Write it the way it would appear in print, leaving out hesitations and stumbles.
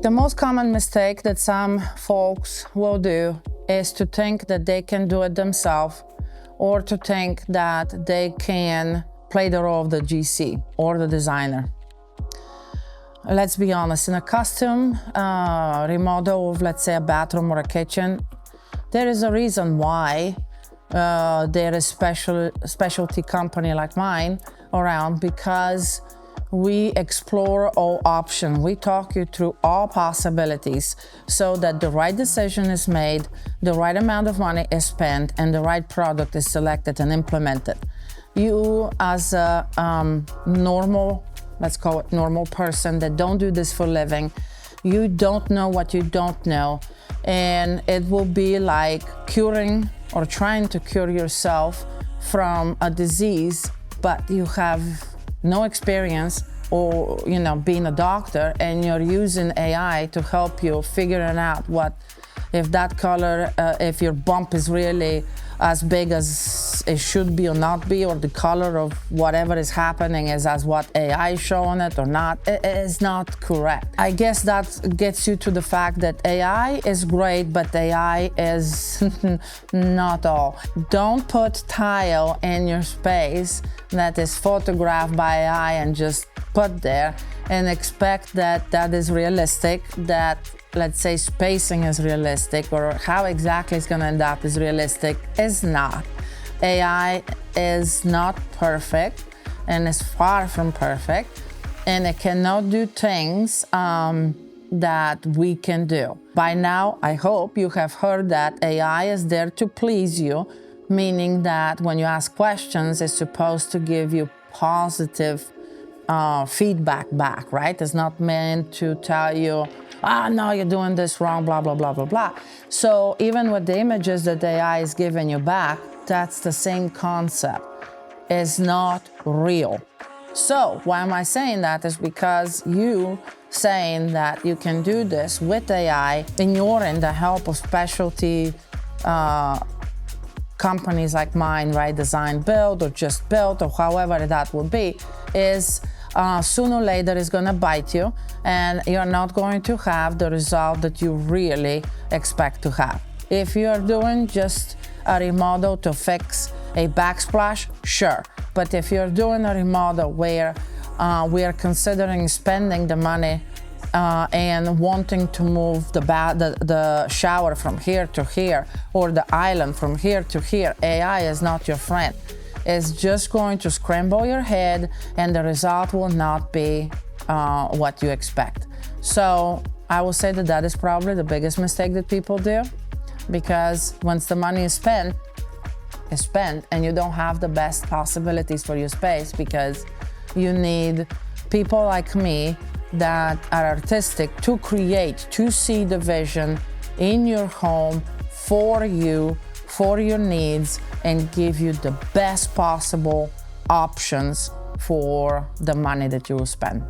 The most common mistake that some folks will do is to think that they can do it themselves, or to think that they can play the role of the GC or the designer. Let's be honest, in a custom remodel of, let's say, a bathroom or a kitchen, there is a reason why there is specialty company like mine around, because we explore all options. We talk you through all possibilities so that the right decision is made, the right amount of money is spent, and the right product is selected and implemented. You, as a normal, let's call it normal person that don't do this for a living, you don't know what you don't know, and it will be like curing or trying to cure yourself from a disease, but you have no experience or being a doctor, and you're using AI to help you figuring out if that color, if your bump is really as big as it should be or not be, or the color of whatever is happening is as what AI is showing it or not. It is not correct. I guess that gets you to the fact that AI is great, but AI is not all. Don't put tile in your space that is photographed by AI and just put there and expect that that is realistic, that, let's say, spacing is realistic, or how exactly it's going to end up is realistic. Is not. AI is not perfect and is far from perfect, and it cannot do things that we can do. By now, I hope you have heard that AI is there to please you, meaning that when you ask questions, it's supposed to give you positive feedback back, right? It's not meant to tell you, no, you're doing this wrong, blah, blah, blah, blah, blah. So even with the images that the AI is giving you back, that's the same concept. It's not real. So why am I saying that? Is because you saying that you can do this with AI, ignoring the help of specialty companies like mine, right? Design Build or Just Build or however that will be, is sooner or later is going to bite you, and you're not going to have the result that you really expect to have. If you're doing just a remodel to fix a backsplash, sure. But if you're doing a remodel where we are considering spending the money and wanting to move the shower from here to here, or the island from here to here, AI is not your friend. It's just going to scramble your head, and the result will not be what you expect. So I will say that that is probably the biggest mistake that people do, because once the money is spent, and you don't have the best possibilities for your space, because you need people like me that are artistic to create, to see the vision in your home for you, for your needs, and give you the best possible options for the money that you will spend.